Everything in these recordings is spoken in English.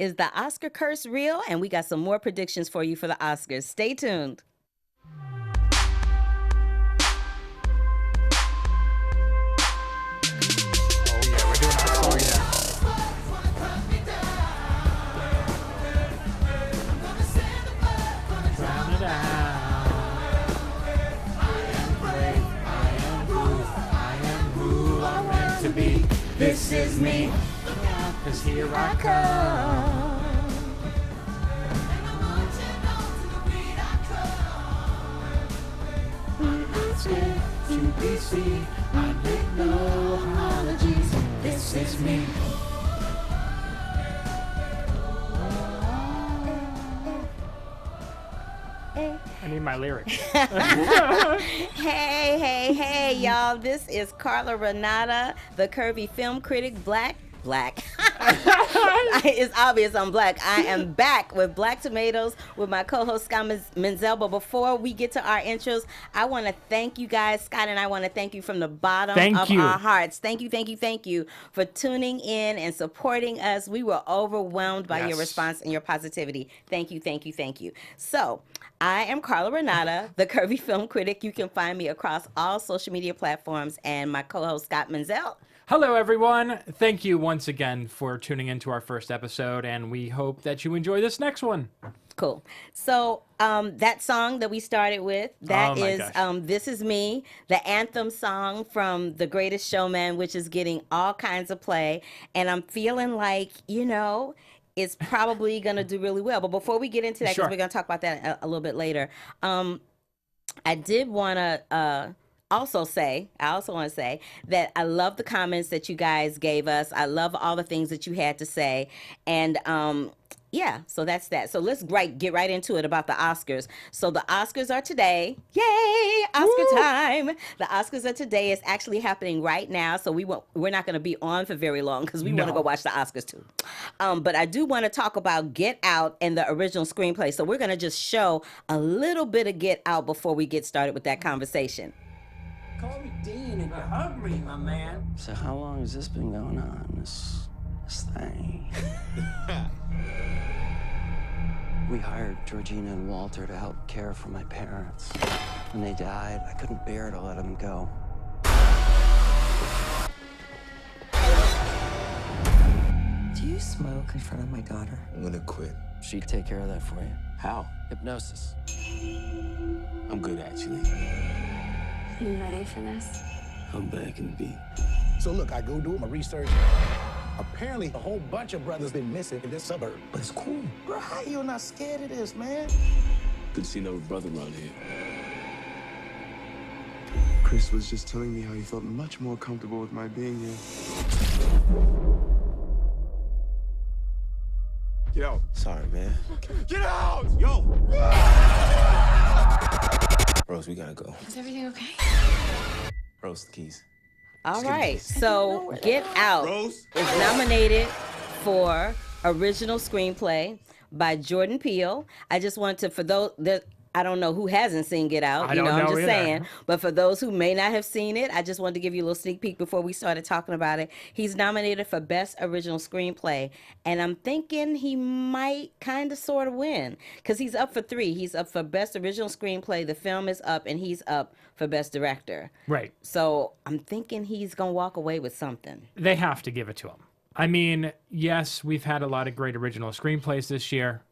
Is the Oscar curse real? And we got some more predictions for you for the Oscars. Stay tuned. Oh yeah, we're doing our song now. Drown it out. I am who I'm meant to be. This is me. 'Cause here I come. To be seen, I make no apologies. This is me. I need my lyrics. Hey, y'all. This is Carla Renata, the Curvy film critic, Black. It's obvious I'm black. I am back with Black Tomatoes with my co-host Scott Menzel. But before we get to our intros, I want to thank you guys. Scott and I want to thank you from the bottom of our hearts. Thank you for tuning in and supporting us. We were overwhelmed by your response and your positivity. Thank you. So, I am Carla Renata, the Curvy film critic. You can find me across all social media platforms, and my co-host Scott Menzel. Hello, everyone. Thank you once again for tuning into our first episode, and we hope that you enjoy this next one. Cool. So that song that we started with, that is This Is Me, the anthem song from The Greatest Showman, which is getting all kinds of play. And I'm feeling like, it's probably going to do really well. But before we get into that, because we're going to talk about that a little bit later, I did want to... I also want to say that I love the comments that you guys gave us. I love all the things that you had to say. And so that's that. So let's get right into it about the Oscars. So the Oscars are today. Yay! Oscar time. The Oscars are today. It's actually happening right now. So we're not going to be on for very long because we want to go watch the Oscars too. But I do want to talk about Get Out and the original screenplay. So we're going to just show a little bit of Get Out before we get started with that conversation. Call me Dean if you're hungry, my man. So how long has this been going on, this thing? We hired Georgina and Walter to help care for my parents. When they died, I couldn't bear to let them go. Do you smoke in front of my daughter? I'm gonna quit. She'd take care of that for you. How? Hypnosis. I'm good, actually. You ready for this? I'm back in the beat. So look, I go do my research. Apparently, a whole bunch of brothers been missing in this suburb. But it's cool. Bro, how you not scared of this, man? Good to see another brother around here. Chris was just telling me how he felt much more comfortable with my being here. Get out. Sorry, man. Get out! Yo! Rose, we gotta go. Is everything okay? Rose, the keys. All right, so Get Out is nominated for original screenplay by Jordan Peele. I just wanted to, for those that I don't know who hasn't seen Get Out, I'm just saying. But for those who may not have seen it, I just wanted to give you a little sneak peek before we started talking about it. He's nominated for Best Original Screenplay, and I'm thinking he might kind of sort of win because he's up for 3. He's up for Best Original Screenplay, the film is up, and he's up for Best Director. Right. So I'm thinking he's going to walk away with something. They have to give it to him. I mean, yes, we've had a lot of great original screenplays this year,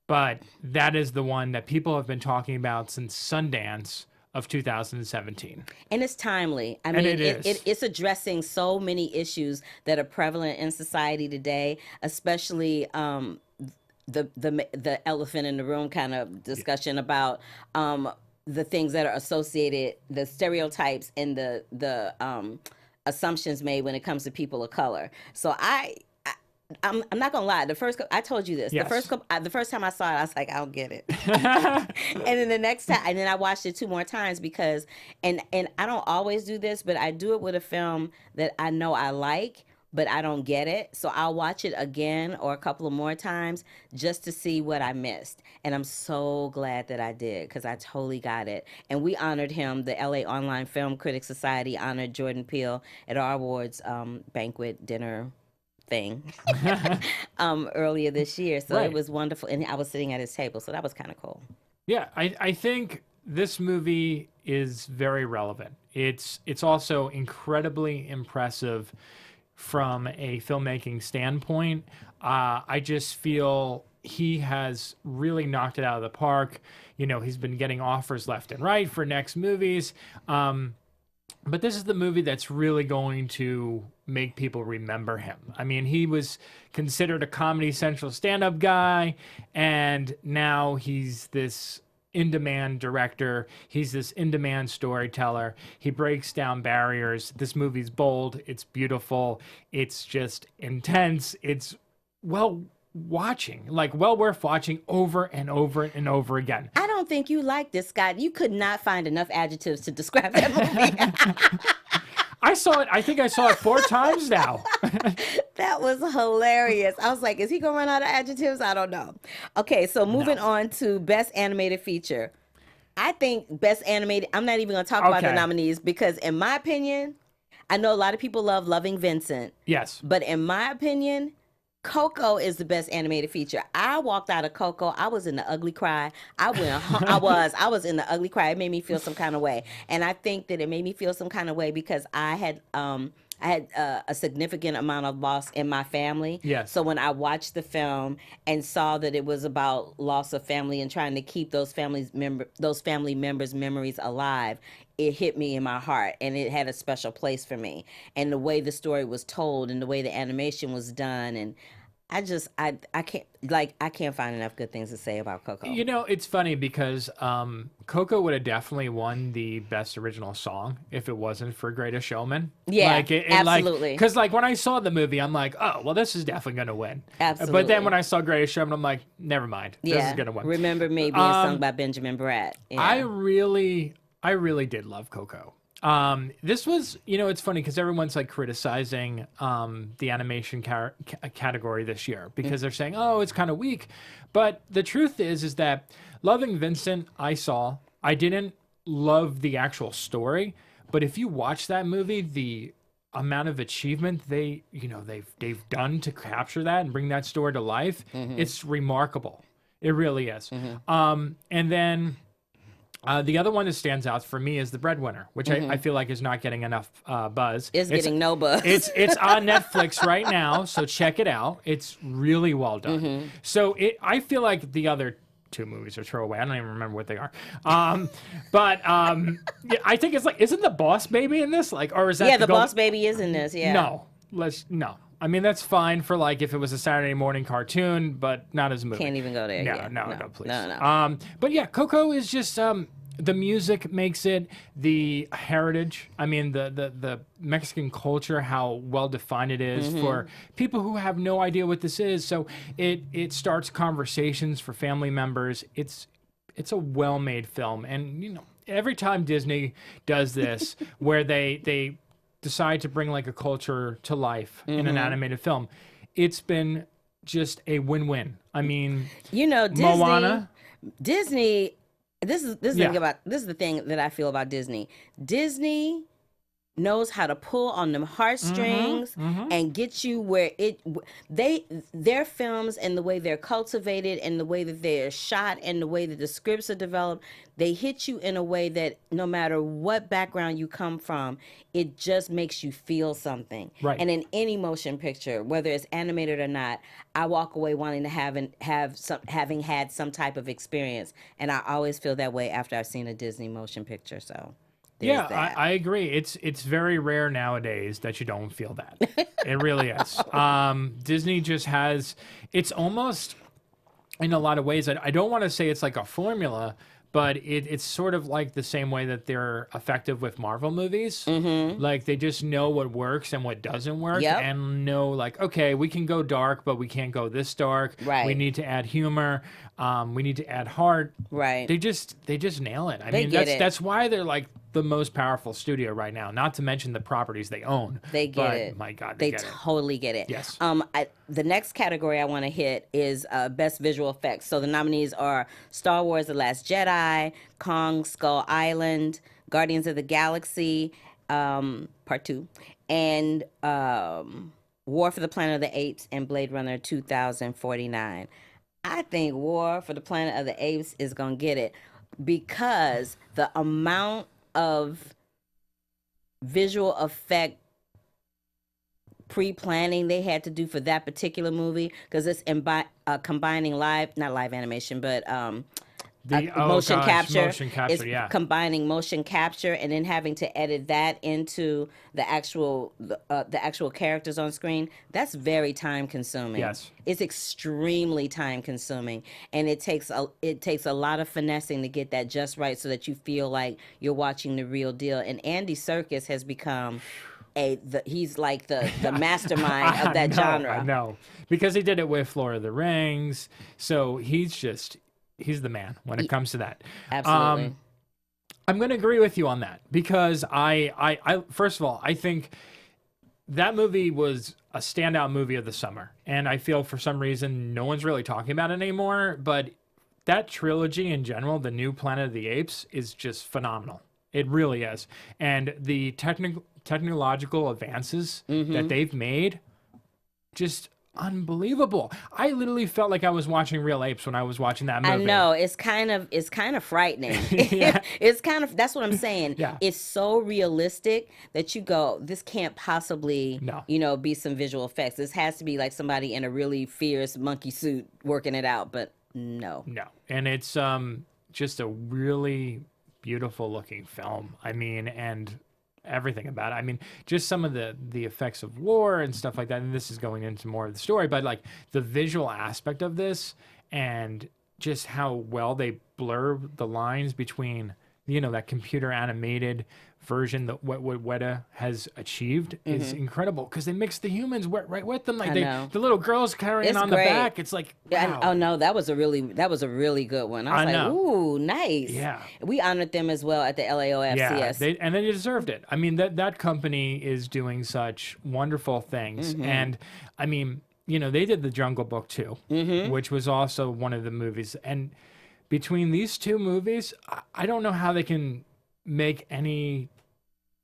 but that is the one that people have been talking about since Sundance of 2017. And it's timely. I mean, it's addressing so many issues that are prevalent in society today, especially the elephant in the room kind of discussion about the things that are associated, the stereotypes and the assumptions made when it comes to people of color. So I'm not gonna lie. I told you this. Yes. The first time I saw it, I was like, I don't get it. And then the next time, and then I watched it 2 more times because, and I don't always do this, but I do it with a film that I know I like, but I don't get it. So I'll watch it again or a couple of more times just to see what I missed. And I'm so glad that I did because I totally got it. And we honored him. The LA Online Film Critics Society honored Jordan Peele at our awards banquet dinner thing earlier this year. So Right. it was wonderful. And I was sitting at his table. So that was kind of cool. Yeah, I think this movie is very relevant. It's also incredibly impressive from a filmmaking standpoint. I just feel he has really knocked it out of the park. You know, he's been getting offers left and right for next movies. But this is the movie that's really going to make people remember him. I mean, he was considered a Comedy Central stand-up guy, and now he's this in-demand director. He's this in-demand storyteller. He breaks down barriers. This movie's bold. It's beautiful. It's just intense. It's well worth watching over and over and over again. I don't think you like this, Scott. You could not find enough adjectives to describe that movie. I saw it. I think I saw it 4 times now. That was hilarious. I was like, is he going to run out of adjectives? I don't know. Okay, so moving on to Best Animated Feature. I think Best Animated, I'm not even going to talk about the nominees because in my opinion, I know a lot of people love Loving Vincent. Yes. But in my opinion, Coco is the best animated feature. I walked out of Coco. I was in the ugly cry. I was in the ugly cry. It made me feel some kind of way. And I think that it made me feel some kind of way because I had a significant amount of loss in my family. Yes. So when I watched the film and saw that it was about loss of family and trying to keep those family members' memories alive, it hit me in my heart and it had a special place for me. And the way the story was told and the way the animation was done, and I can't find enough good things to say about Coco. You know, it's funny because Coco would have definitely won the best original song if it wasn't for Greatest Showman. Yeah, absolutely. Because when I saw the movie, I'm like, oh, well, this is definitely going to win. Absolutely. But then when I saw Greatest Showman, I'm like, never mind. This is going to win. Remember Me being sung by Benjamin Bratt. Yeah. I really did love Coco. This was, you know, it's funny because everyone's like criticizing the animation category this year because they're saying, oh, it's kind of weak. But the truth is that Loving Vincent, I didn't love the actual story, but if you watch that movie, the amount of achievement they've done to capture that and bring that story to life, it's remarkable. It really is. And then the other one that stands out for me is The Breadwinner, which I feel like is not getting enough buzz. It's getting no buzz. It's on Netflix right now, so check it out. It's really well done. So I feel like the other 2 movies are throwaway. I don't even remember what they are. But yeah, I think it's like, isn't The Boss Baby in this? Or is that? Yeah, The Boss Baby is in this. Yeah. No. I mean, that's fine for if it was a Saturday morning cartoon, but not as a movie. Can't even go there. No, please. No. But yeah, Coco is just the music makes it, the heritage. I mean, the Mexican culture, how well defined it is for people who have no idea what this is. So it starts conversations for family members. It's a well-made film, and you know, every time Disney does this, where they decide to bring a culture to life in an animated film, it's been just a win-win. I mean, you know, Disney. This is the thing that I feel about Disney. Disney knows how to pull on them heartstrings and get you where their films and the way they're cultivated and the way that they're shot and the way that the scripts are developed, they hit you in a way that no matter what background you come from, it just makes you feel something. Right. And in any motion picture, whether it's animated or not, I walk away wanting to having had some type of experience, and I always feel that way after I've seen a Disney motion picture. So. I agree. It's very rare nowadays that you don't feel that. It really is. Disney just has, it's almost, in a lot of ways, I don't want to say it's like a formula, but it's sort of like the same way that they're effective with Marvel movies. Like they just know what works and what doesn't work, and know okay, we can go dark, but we can't go this dark. Right. We need to add humor. We need to add heart. Right. They just nail it. I mean, that's why they're the most powerful studio right now. Not to mention the properties they own. They get it. My God, they get totally get it. Yes. The next category I want to hit is best visual effects. So the nominees are Star Wars: The Last Jedi, Kong Skull Island, Guardians of the Galaxy Part 2, and War for the Planet of the Apes and Blade Runner 2049. I think War for the Planet of the Apes is going to get it because the amount of visual effect pre-planning they had to do for that particular movie, because it's combining not live animation, but motion capture. It's combining motion capture and then having to edit that into the actual characters on screen. That's very time consuming. Yes, it's extremely time consuming, and it takes a lot of finessing to get that just right so that you feel like you're watching the real deal. And Andy Serkis has become he's like the mastermind of that genre. I know, because he did it with Lord of the Rings, so he's the man when it comes to that. Absolutely. I'm going to agree with you on that, because I first of all, I think that movie was a standout movie of the summer, and I feel for some reason no one's really talking about it anymore, but that trilogy in general, the new Planet of the Apes, is just phenomenal. It really is. And the technological advances that they've made, just unbelievable. I literally felt like I was watching real apes when I was watching that movie. I know, it's kind of frightening. It's kind of, that's what I'm saying. Yeah. It's so realistic that you go, this can't possibly be some visual effects. This has to be like somebody in a really fierce monkey suit working it out, but no. And it's just a really beautiful looking film. I mean, and everything about it. I mean, just some of the effects of war and stuff like that. And this is going into more of the story, but like the visual aspect of this and just how well they blur the lines between, that computer animated version that what Weta has achieved is incredible, because they mix the humans right with them, like the little girls carrying on great. the back. It's like, wow. Oh no, that was a really good one. I was like, ooh, nice. Yeah, we honored them as well at the LAOFCS. Yeah, and they deserved it. I mean, that company is doing such wonderful things, and I mean, they did The Jungle Book too, which was also one of the movies. And between these two movies, I don't know how they can make any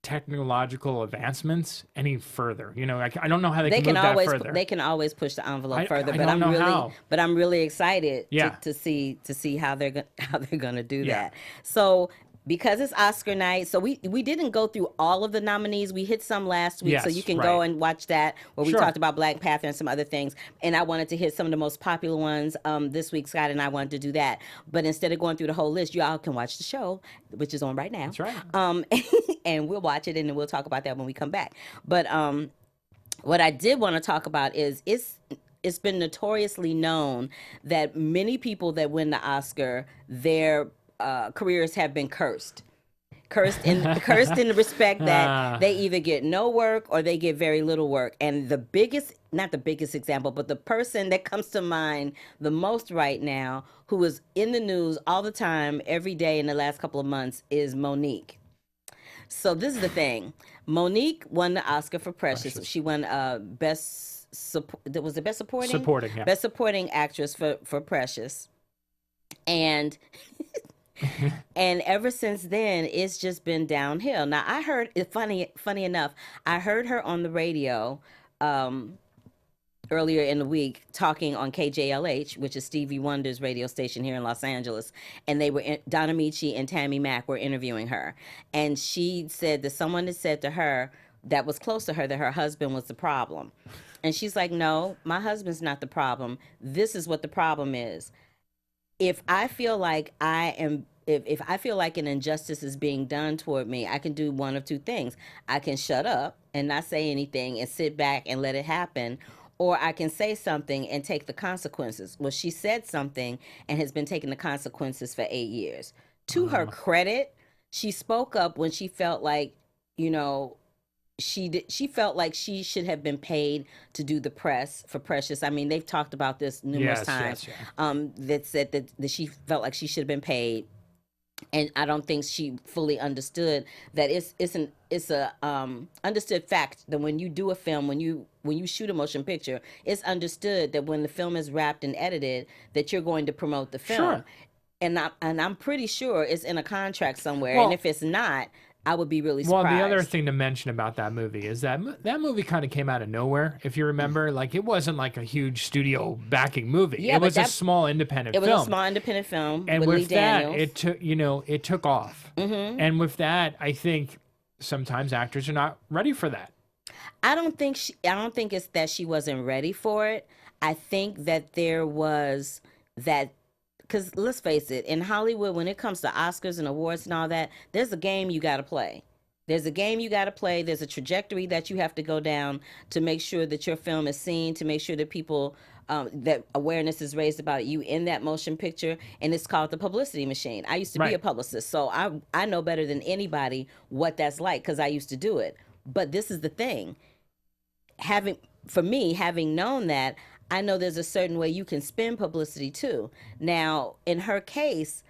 technological advancements any further. I don't know how they can move that further. They can always push the envelope further, but I'm really excited to see how they're going to do that. So because it's Oscar night, so we didn't go through all of the nominees. We hit some last week, so you can go and watch that, where we talked about Black Panther and some other things. And I wanted to hit some of the most popular ones this week. Scott and I wanted to do that. But instead of going through the whole list, you all can watch the show, which is on right now. That's right. And we'll watch it, and then we'll talk about that when we come back. But what I did want to talk about is it's been notoriously known that many people that win the Oscar, their careers have been cursed in the respect that they either get no work or they get very little work. And not the biggest example, but the person that comes to mind the most right now, who is in the news all the time, every day in the last couple of months, is Monique. So this is the thing. Monique won the Oscar for Precious. She won best supporting actress for Precious. And and ever since then, it's just been downhill. Now, I heard, funny enough, I heard her on the radio earlier in the week talking on KJLH, which is Stevie Wonder's radio station here in Los Angeles. And Donna Michi and Tammy Mack were interviewing her. And she said that someone had said to her that was close to her that her husband was the problem. And she's like, no, my husband's not the problem. This is what the problem is. If I feel like if I feel like an injustice is being done toward me, I can do one of two things. I can shut up and not say anything and sit back and let it happen, or I can say something and take the consequences. Well, she said something and has been taking the consequences for 8 years. To her credit, she spoke up when she felt like, she felt like she should have been paid to do the press for Precious. I mean, they've talked about this numerous times. That said that she felt like she should have been paid, and I don't think she fully understood that it's a understood fact that when you do a film, when you shoot a motion picture, it's understood that when the film is wrapped and edited, that you're going to promote the film. Sure. And I'm pretty sure it's in a contract somewhere. Well, and if it's not, I would be really Well, surprised. the other thing to mention about that movie is that that movie kind of came out of nowhere. If you remember, like it wasn't like a huge studio backing movie. Yeah, it was a small independent film. It was a small independent film and with Lee that, Daniels. it took off. And with that, I think sometimes actors are not ready for that. I don't think it's that she wasn't ready for it. I think that there was that, because let's face it, in Hollywood, when it comes to Oscars and awards and all that, there's a game you got to play. There's a game you got to play. There's a trajectory that you have to go down to make sure that your film is seen, to make sure that people, that awareness is raised about you in that motion picture. And it's called the publicity machine. I used to be a publicist, so I know better than anybody what that's like because I used to do it. But this is the thing. Having known that, I know there's a certain way you can spin publicity too. Now, in her case,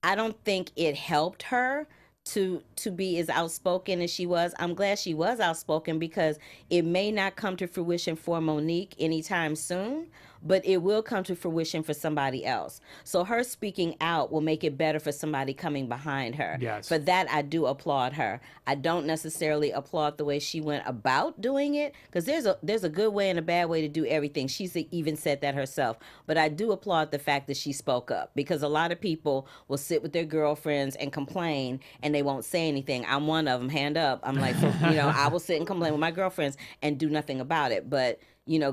I don't think it helped her to be as outspoken as she was. I'm glad she was outspoken because it may not come to fruition for Monique anytime soon, but it will come to fruition for somebody else. So her speaking out will make it better for somebody coming behind her. Yes. For that, I do applaud her. I don't necessarily applaud the way she went about doing it because there's a good way and a bad way to do everything. She's even said that herself. But I do applaud the fact that she spoke up because a lot of people will sit with their girlfriends and complain and they won't say anything. I'm one of them, hand up. I'm like, I will sit and complain with my girlfriends and do nothing about it. But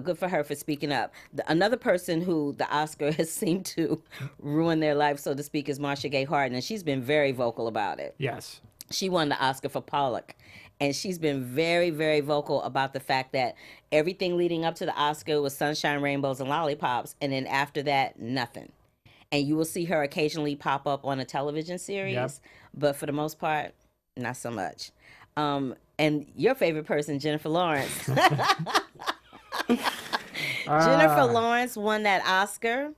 good for her for speaking up. Another person who the Oscar has seemed to ruin their life, so to speak, is Marcia Gay Harden, and she's been very vocal about it. Yes. She won the Oscar for Pollock, and she's been very, very vocal about the fact that everything leading up to the Oscar was sunshine, rainbows, and lollipops, and then after that, nothing. And you will see her occasionally pop up on a television series, but for the most part, not so much. And your favorite person, Jennifer Lawrence. Jennifer Lawrence won that Oscar,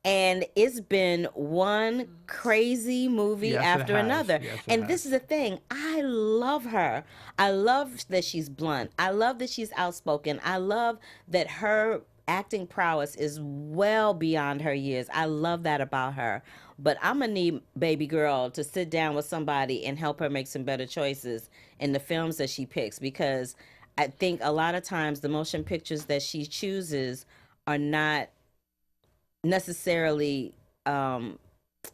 and it's been one crazy movie after another. And this is the thing, I love her. I love that she's blunt. I love that she's outspoken. I love that her acting prowess is well beyond her years. I love that about her. But I'm gonna need baby girl to sit down with somebody and help her make some better choices in the films that she picks, because I think a lot of times the motion pictures that she chooses are not necessarily,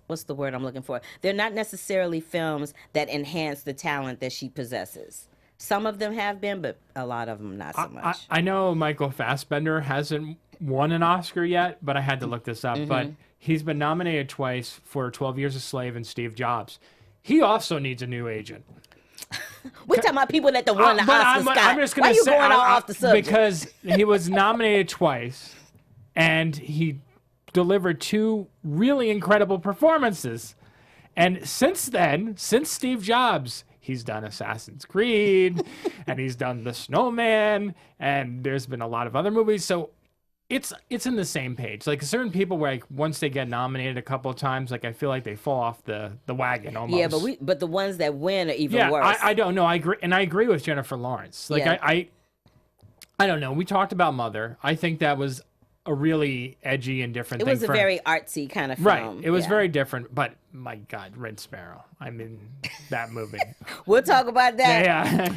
what's the word I'm looking for? They're not necessarily films that enhance the talent that she possesses. Some of them have been, but a lot of them not so much. I know Michael Fassbender hasn't won an Oscar yet, but I had to look this up. But he's been nominated twice for 12 Years a Slave and Steve Jobs. He also needs a new agent. We're talking about people that won the Oscar, Scott. I'm just gonna Why you say, going all off the subject? Because he was nominated twice, and he delivered two really incredible performances. And since then, since Steve Jobs, he's done Assassin's Creed, and he's done The Snowman, and there's been a lot of other movies. So it's in the same page. Like certain people, where like once they get nominated a couple of times, like I feel like they fall off the wagon almost. Yeah, but the ones that win are even worse. I don't know. I agree with Jennifer Lawrence. Like I don't know. We talked about Mother. I think that was a really edgy and different thing. It was a very artsy kind of film. Right. It was very different. But my God, Red Sparrow. I mean, that movie. We'll talk about that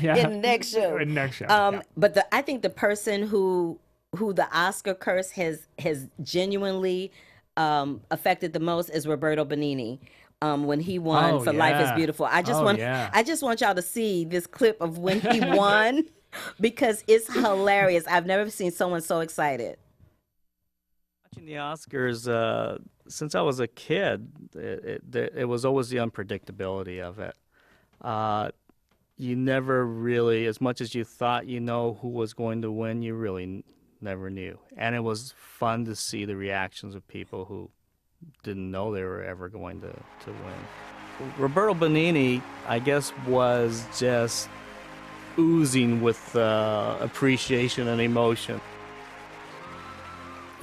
yeah. in the next show. In the next show. But I think the person who the Oscar curse has genuinely affected the most is Roberto Benigni. When he won for Life is Beautiful. I just want y'all to see this clip of when he won because it's hilarious. I've never seen someone so excited. Watching the Oscars, since I was a kid, it was always the unpredictability of it. You never really, as much as you thought who was going to win, you really never knew. And it was fun to see the reactions of people who didn't know they were ever going to win. Roberto Benigni, I guess, was just oozing with appreciation and emotion.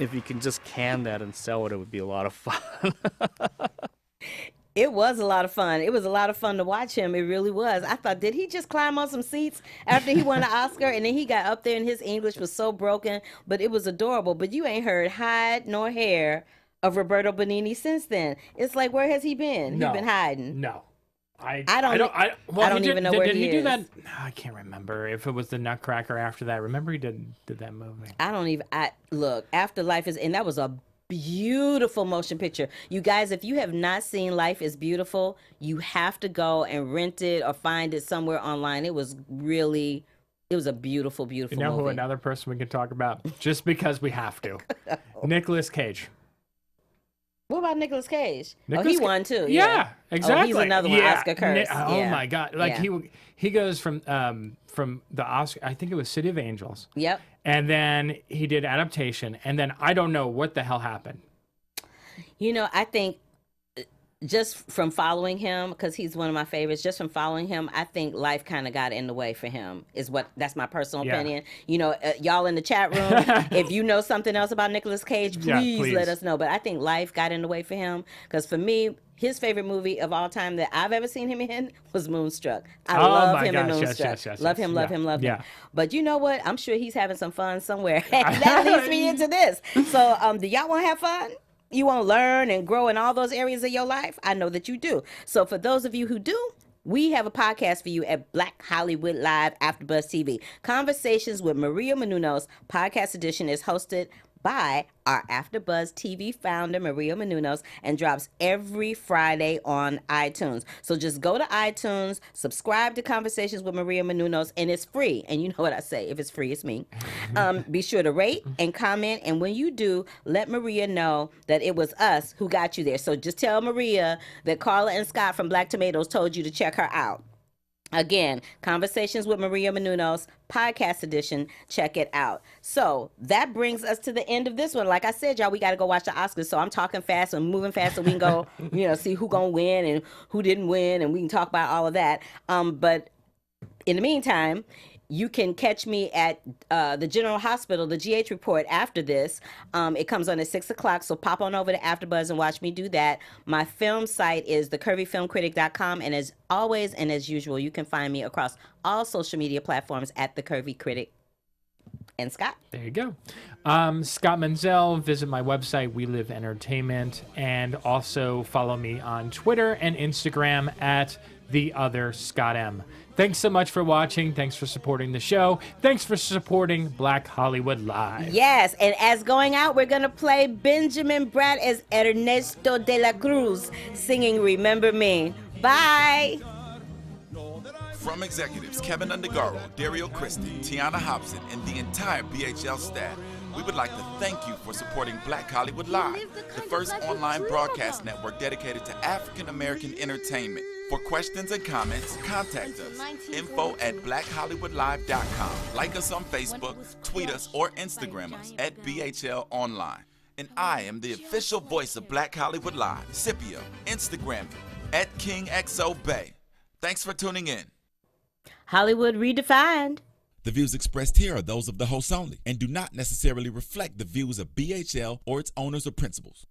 If you can just can that and sell it, it would be a lot of fun. It was a lot of fun. It was a lot of fun to watch him. It really was. I thought, did he just climb on some seats after he won the Oscar? And then he got up there and his English was so broken, but it was adorable. But you ain't heard hide nor hair of Roberto Benigni since then. It's like, where has he been? He's been hiding. No. I don't even know where did he he do is. that? No, I can't remember if it was the Nutcracker after that. Remember he did that movie. Look, After Life is, and that was a beautiful motion picture. You guys, if you have not seen Life is Beautiful, you have to go and rent it or find it somewhere online. It was a beautiful, beautiful You know movie. who another person we could talk about just because we have to? Nicolas Cage. What about Nicolas Cage? He won too. Yeah, exactly. Oh, he's another one. Oscar curse. Oh my God! Like he goes from the Oscar. I think it was City of Angels. Yep. And then he did adaptation, and then I don't know what the hell happened. I think just from following him, because he's one of my favorites, just from following him, I think life kind of got in the way for him. That's my personal opinion. Y'all in the chat room, if you know something else about Nicolas Cage, please let us know. But I think life got in the way for him, because for me, his favorite movie of all time that I've ever seen him in was Moonstruck. I love him in Moonstruck. Love him. But you know what? I'm sure he's having some fun somewhere. That leads me into this. So do y'all want to have fun? You want to learn and grow in all those areas of your life? I know that you do. So for those of you who do, we have a podcast for you at Black Hollywood Live AfterBuzz TV. Conversations with Maria Menounos, podcast edition, is hosted by our AfterBuzz TV founder, Maria Menounos, and drops every Friday on iTunes. So just go to iTunes, subscribe to Conversations with Maria Menounos, and it's free. And you know what I say, if it's free, it's me. Be sure to rate and comment, and when you do, let Maria know that it was us who got you there. So just tell Maria that Carla and Scott from Black Tomatoes told you to check her out. Again, Conversations with Maria Menounos, podcast edition. Check it out. So that brings us to the end of this one. Like I said, y'all, we got to go watch the Oscars. So I'm talking fast and moving fast so we can go, see who gonna win and who didn't win, and we can talk about all of that. But in the meantime, you can catch me at the General Hospital, the GH Report, after this. It comes on at 6 o'clock, so pop on over to AfterBuzz and watch me do that. My film site is thecurvyfilmcritic.com, and as always and as usual, you can find me across all social media platforms at The Curvy Critic. And Scott? There you go. Scott Menzel. Visit my website, WeLiveEntertainment, and also follow me on Twitter and Instagram at @TheOtherScottM. Thanks so much for watching. Thanks for supporting the show. Thanks for supporting Black Hollywood Live. Yes, and as going out, we're going to play Benjamin Bratt as Ernesto de la Cruz singing Remember Me. Bye. From executives Keven Undergaro, Dario Christie, Tiana Hobson, and the entire BHL staff, we would like to thank you for supporting Black Hollywood Live, the first online broadcast network dedicated to African American entertainment. For questions and comments, contact us. info@blackhollywoodlive.com. Like us on Facebook, tweet us, or Instagram us at BHL Online. And I am the official voice of Black Hollywood Live, Scipio, Instagram me at KingXOBay. Thanks for tuning in. Hollywood Redefined. The views expressed here are those of the hosts only and do not necessarily reflect the views of BHL or its owners or principals.